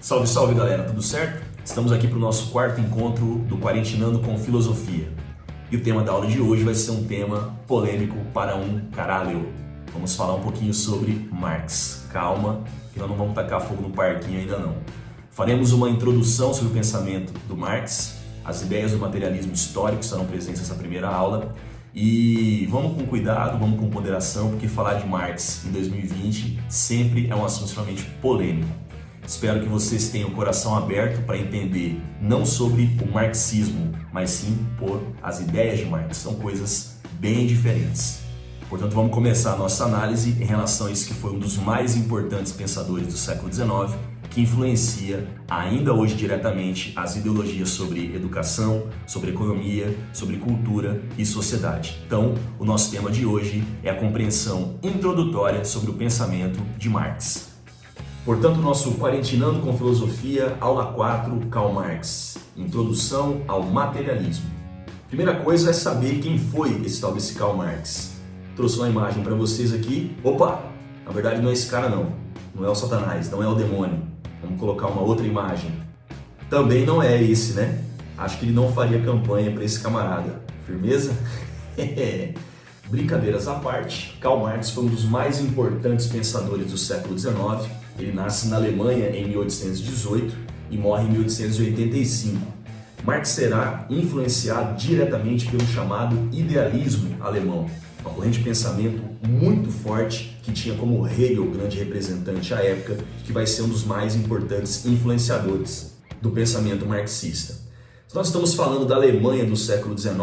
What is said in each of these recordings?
Salve, salve galera, tudo certo? Estamos aqui para o nosso quarto encontro do Quarentinando com Filosofia. E o tema da aula de hoje vai ser um tema polêmico para um caralho. Vamos falar um pouquinho sobre Marx. Calma, que nós não vamos tacar fogo no parquinho ainda não. Faremos uma introdução sobre o pensamento do Marx, as ideias do materialismo histórico estarão presentes nessa primeira aula. E vamos com cuidado, vamos com ponderação, porque falar de Marx em 2020 sempre é um assunto extremamente polêmico. Espero que vocês tenham o coração aberto para entender não sobre o marxismo, mas sim por as ideias de Marx. São coisas bem diferentes. Portanto, vamos começar a nossa análise em relação a isso que foi um dos mais importantes pensadores do século XIX, que influencia ainda hoje diretamente as ideologias sobre educação, sobre economia, sobre cultura e sociedade. Então, o nosso tema de hoje é a compreensão introdutória sobre o pensamento de Marx. Portanto, nosso Quarentinando com Filosofia, aula 4, Karl Marx, Introdução ao Materialismo. Primeira coisa é saber quem foi esse tal desse Karl Marx. Trouxe uma imagem para vocês aqui. Opa, na verdade não é esse cara não, não é o Satanás, não é o demônio. Vamos colocar uma outra imagem. Também não é esse, né? Acho que ele não faria campanha para esse camarada. Firmeza? Brincadeiras à parte, Karl Marx foi um dos mais importantes pensadores do século XIX. Ele nasce na Alemanha em 1818 e morre em 1885. Marx será influenciado diretamente pelo chamado idealismo alemão, uma corrente de pensamento muito forte que tinha como Hegel, grande representante à época, que vai ser um dos mais importantes influenciadores do pensamento marxista. Se nós estamos falando da Alemanha do século XIX,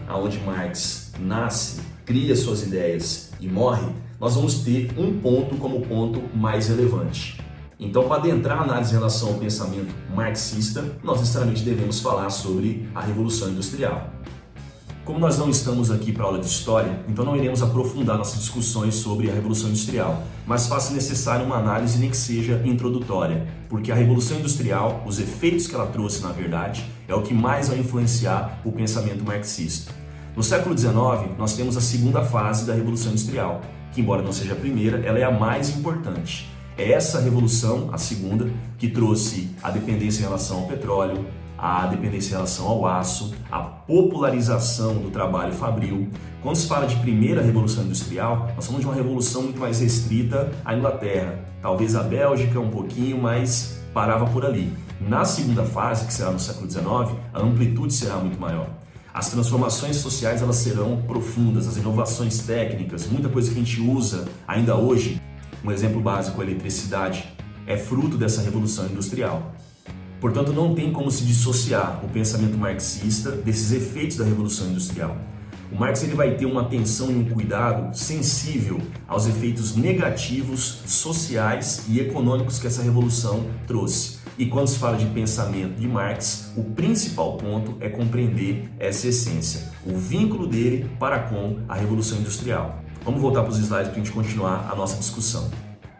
onde Marx nasce, cria suas ideias e morre, nós vamos ter um ponto como ponto mais relevante. Então, para adentrar a análise em relação ao pensamento marxista, nós necessariamente devemos falar sobre a Revolução Industrial. Como nós não estamos aqui para aula de história, então não iremos aprofundar nossas discussões sobre a Revolução Industrial, mas faça necessário uma análise nem que seja introdutória, porque a Revolução Industrial, os efeitos que ela trouxe na verdade, é o que mais vai influenciar o pensamento marxista. No século XIX, nós temos a segunda fase da Revolução Industrial, que embora não seja a primeira, ela é a mais importante. É essa revolução, a segunda, que trouxe a dependência em relação ao petróleo, a dependência em relação ao aço, a popularização do trabalho fabril. Quando se fala de primeira revolução industrial, nós falamos de uma revolução muito mais restrita à Inglaterra, talvez a Bélgica um pouquinho, mas parava por ali. Na segunda fase, que será no século XIX, a amplitude será muito maior. As transformações sociais elas serão profundas, as inovações técnicas, muita coisa que a gente usa ainda hoje, um exemplo básico, a eletricidade, é fruto dessa revolução industrial. Portanto, não tem como se dissociar o pensamento marxista desses efeitos da revolução industrial. O Marx ele vai ter uma atenção e um cuidado sensível aos efeitos negativos, sociais e econômicos que essa revolução trouxe. E quando se fala de pensamento de Marx, o principal ponto é compreender essa essência, o vínculo dele para com a Revolução Industrial. Vamos voltar para os slides para a gente continuar a nossa discussão.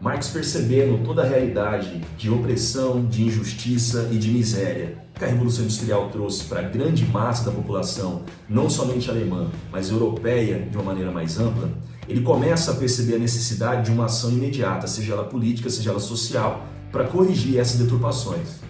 Marx, percebendo toda a realidade de opressão, de injustiça e de miséria que a Revolução Industrial trouxe para a grande massa da população, não somente alemã, mas europeia de uma maneira mais ampla, ele começa a perceber a necessidade de uma ação imediata, seja ela política, seja ela social, para corrigir essas deturpações.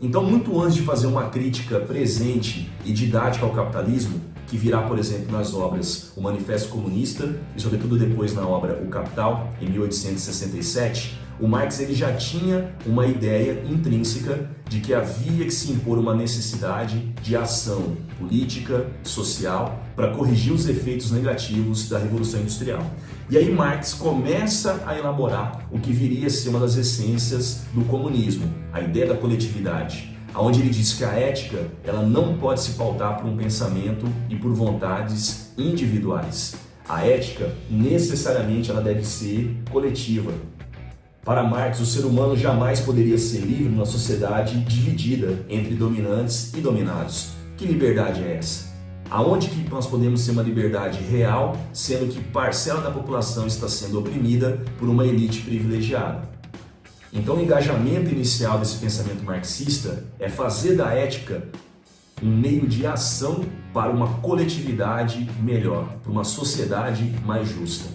Então, muito antes de fazer uma crítica presente e didática ao capitalismo, que virá, por exemplo, nas obras O Manifesto Comunista e, sobretudo, depois na obra O Capital, em 1867, o Marx ele já tinha uma ideia intrínseca de que havia que se impor uma necessidade de ação política, social, para corrigir os efeitos negativos da Revolução Industrial. E aí Marx começa a elaborar o que viria a ser uma das essências do comunismo, a ideia da coletividade, onde ele diz que a ética ela não pode se pautar por um pensamento e por vontades individuais. A ética, necessariamente, ela deve ser coletiva. Para Marx, o ser humano jamais poderia ser livre numa sociedade dividida entre dominantes e dominados. Que liberdade é essa? Aonde que nós podemos ter uma liberdade real, sendo que parcela da população está sendo oprimida por uma elite privilegiada? Então, o engajamento inicial desse pensamento marxista é fazer da ética um meio de ação para uma coletividade melhor, para uma sociedade mais justa.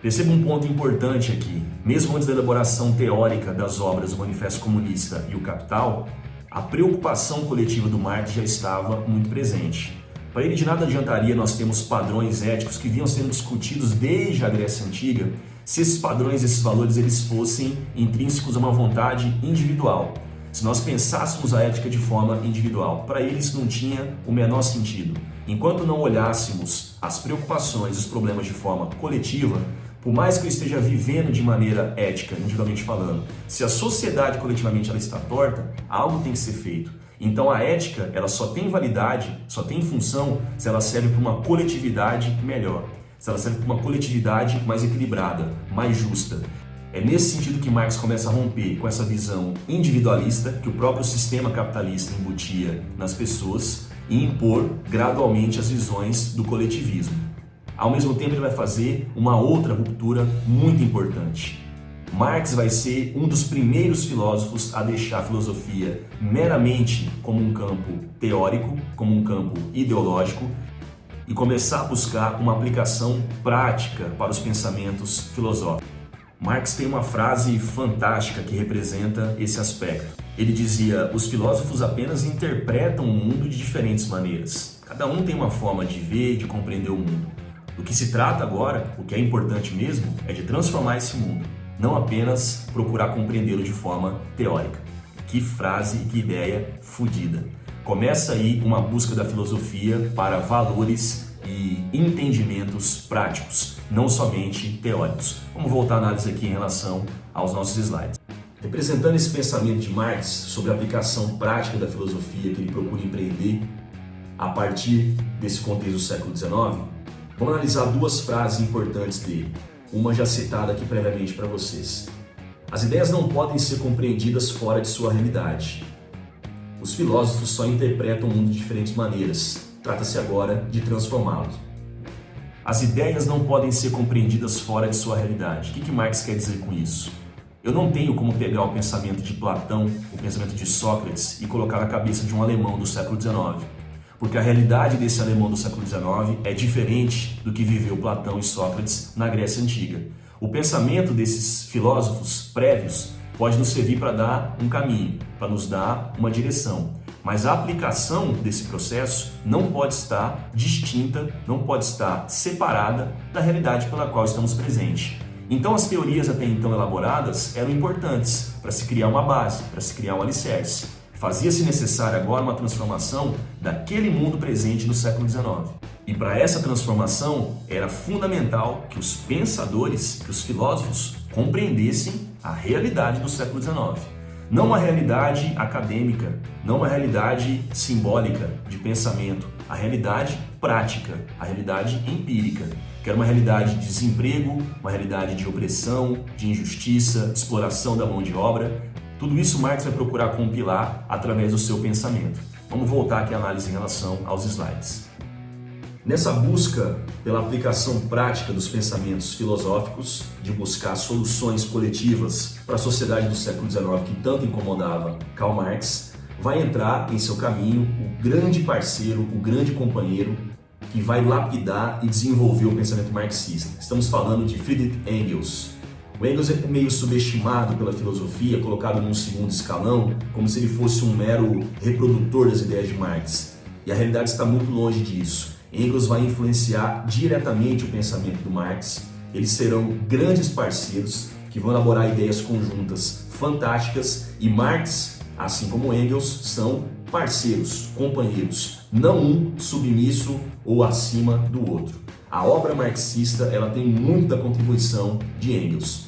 Perceba um ponto importante aqui. Mesmo antes da elaboração teórica das obras do Manifesto Comunista e o Capital, a preocupação coletiva do Marx já estava muito presente. Para ele, de nada adiantaria nós termos padrões éticos que vinham sendo discutidos desde a Grécia Antiga, se esses padrões, esses valores, eles fossem intrínsecos a uma vontade individual. Se nós pensássemos a ética de forma individual, para ele isso não tinha o menor sentido. Enquanto não olhássemos as preocupações, os problemas de forma coletiva, por mais que eu esteja vivendo de maneira ética, individualmente falando, se a sociedade coletivamente ela está torta, algo tem que ser feito. Então a ética ela só tem validade, só tem função se ela serve para uma coletividade melhor, se ela serve para uma coletividade mais equilibrada, mais justa. É nesse sentido que Marx começa a romper com essa visão individualista que o próprio sistema capitalista embutia nas pessoas e impor gradualmente as visões do coletivismo. Ao mesmo tempo, ele vai fazer uma outra ruptura muito importante. Marx vai ser um dos primeiros filósofos a deixar a filosofia meramente como um campo teórico, como um campo ideológico, e começar a buscar uma aplicação prática para os pensamentos filosóficos. Marx tem uma frase fantástica que representa esse aspecto. Ele dizia: os filósofos apenas interpretam o mundo de diferentes maneiras. Cada um tem uma forma de ver, de compreender o mundo. Do que se trata agora, o que é importante mesmo, é de transformar esse mundo, não apenas procurar compreendê-lo de forma teórica. Que frase e que ideia fodida. Começa aí uma busca da filosofia para valores e entendimentos práticos, não somente teóricos. Vamos voltar à análise aqui em relação aos nossos slides. Representando esse pensamento de Marx sobre a aplicação prática da filosofia que ele procura empreender a partir desse contexto do século XIX, vamos analisar duas frases importantes dele, uma já citada aqui previamente para vocês. As ideias não podem ser compreendidas fora de sua realidade. Os filósofos só interpretam o mundo de diferentes maneiras. Trata-se agora de transformá-los. As ideias não podem ser compreendidas fora de sua realidade. O que Marx quer dizer com isso? Eu não tenho como pegar o pensamento de Platão, o pensamento de Sócrates e colocar na cabeça de um alemão do século XIX. Porque a realidade desse alemão do século XIX é diferente do que viveu Platão e Sócrates na Grécia Antiga. O pensamento desses filósofos prévios pode nos servir para dar um caminho, para nos dar uma direção. Mas a aplicação desse processo não pode estar distinta, não pode estar separada da realidade pela qual estamos presentes. Então as teorias até então elaboradas eram importantes para se criar uma base, para se criar um alicerce. Fazia-se necessária agora uma transformação daquele mundo presente no século XIX. E para essa transformação era fundamental que os pensadores, que os filósofos compreendessem a realidade do século XIX. Não uma realidade acadêmica, não uma realidade simbólica de pensamento, a realidade prática, a realidade empírica, que era uma realidade de desemprego, uma realidade de opressão, de injustiça, de exploração da mão de obra. Tudo isso Marx vai procurar compilar através do seu pensamento. Vamos voltar aqui à análise em relação aos slides. Nessa busca pela aplicação prática dos pensamentos filosóficos, de buscar soluções coletivas para a sociedade do século XIX que tanto incomodava Karl Marx, vai entrar em seu caminho o grande parceiro, o grande companheiro que vai lapidar e desenvolver o pensamento marxista. Estamos falando de Friedrich Engels. O Engels é meio subestimado pela filosofia, colocado num segundo escalão, como se ele fosse um mero reprodutor das ideias de Marx. E a realidade está muito longe disso. Engels vai influenciar diretamente o pensamento do Marx. Eles serão grandes parceiros que vão elaborar ideias conjuntas fantásticas e Marx, assim como Engels, são parceiros, companheiros, não um submisso ou acima do outro. A obra marxista ela tem muita contribuição de Engels.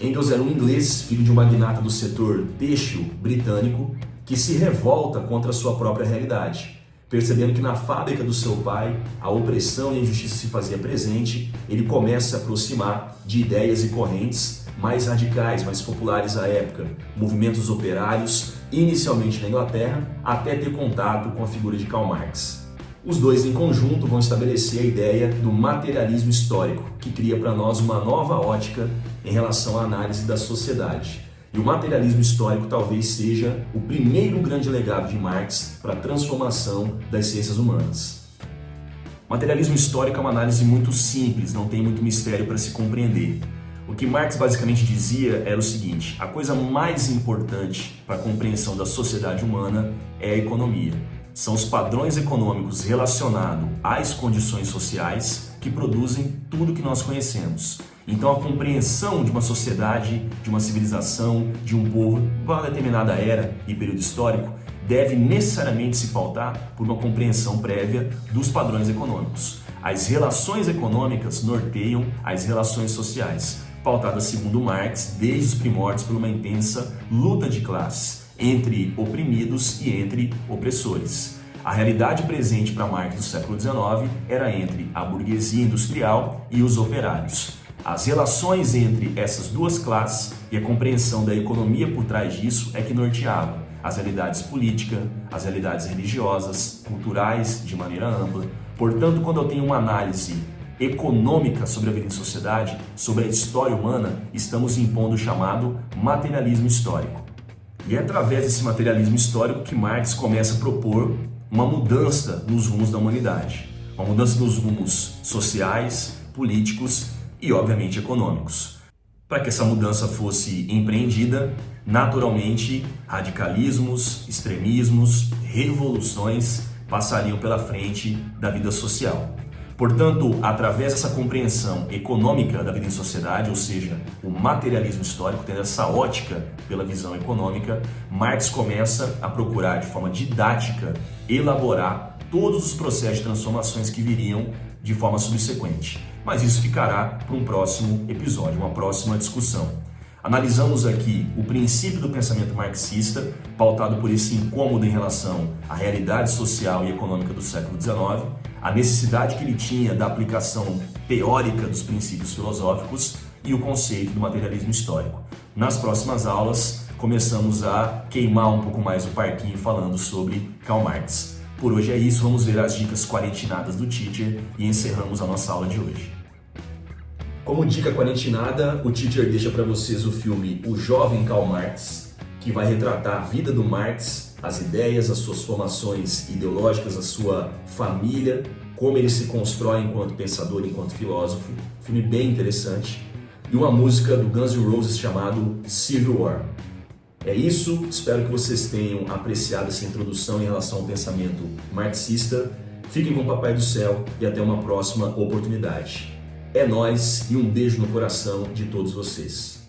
Engels era um inglês, filho de um magnata do setor têxtil britânico, que se revolta contra a sua própria realidade. Percebendo que na fábrica do seu pai a opressão e a injustiça se fazia presente, ele começa a se aproximar de ideias e correntes mais radicais, mais populares à época, movimentos operários, inicialmente na Inglaterra, até ter contato com a figura de Karl Marx. Os dois em conjunto vão estabelecer a ideia do materialismo histórico, que cria para nós uma nova ótica em relação à análise da sociedade. E o materialismo histórico talvez seja o primeiro grande legado de Marx para a transformação das ciências humanas. Materialismo histórico é uma análise muito simples, não tem muito mistério para se compreender. O que Marx basicamente dizia era o seguinte: a coisa mais importante para a compreensão da sociedade humana é a economia. São os padrões econômicos relacionados às condições sociais que produzem tudo que nós conhecemos. Então a compreensão de uma sociedade, de uma civilização, de um povo, para uma determinada era e período histórico, deve necessariamente se pautar por uma compreensão prévia dos padrões econômicos. As relações econômicas norteiam as relações sociais, pautadas segundo Marx desde os primórdios por uma intensa luta de classes entre oprimidos e entre opressores. A realidade presente para Marx do século XIX era entre a burguesia industrial e os operários. As relações entre essas duas classes e a compreensão da economia por trás disso é que norteava as realidades políticas, as realidades religiosas, culturais de maneira ampla. Portanto, quando eu tenho uma análise econômica sobre a vida em sociedade, sobre a história humana, estamos impondo o chamado materialismo histórico. E é através desse materialismo histórico que Marx começa a propor uma mudança nos rumos da humanidade, uma mudança nos rumos sociais, políticos e, obviamente, econômicos. Para que essa mudança fosse empreendida, naturalmente, radicalismos, extremismos, revoluções passariam pela frente da vida social. Portanto, através dessa compreensão econômica da vida em sociedade, ou seja, o materialismo histórico, tendo essa ótica pela visão econômica, Marx começa a procurar de forma didática elaborar todos os processos de transformações que viriam de forma subsequente. Mas isso ficará para um próximo episódio, uma próxima discussão. Analisamos aqui o princípio do pensamento marxista, pautado por esse incômodo em relação à realidade social e econômica do século XIX, a necessidade que ele tinha da aplicação teórica dos princípios filosóficos e o conceito do materialismo histórico. Nas próximas aulas, começamos a queimar um pouco mais o parquinho falando sobre Karl Marx. Por hoje é isso, vamos ver as dicas quarentinadas do Teacher e encerramos a nossa aula de hoje. Como dica quarentinada, o Teacher deixa para vocês o filme O Jovem Karl Marx, que vai retratar a vida do Marx, as ideias, as suas formações ideológicas, a sua família, como ele se constrói enquanto pensador, enquanto filósofo. Filme bem interessante. E uma música do Guns N' Roses chamado Civil War. É isso, espero que vocês tenham apreciado essa introdução em relação ao pensamento marxista. Fiquem com o Papai do Céu e até uma próxima oportunidade. É nóis e um beijo no coração de todos vocês.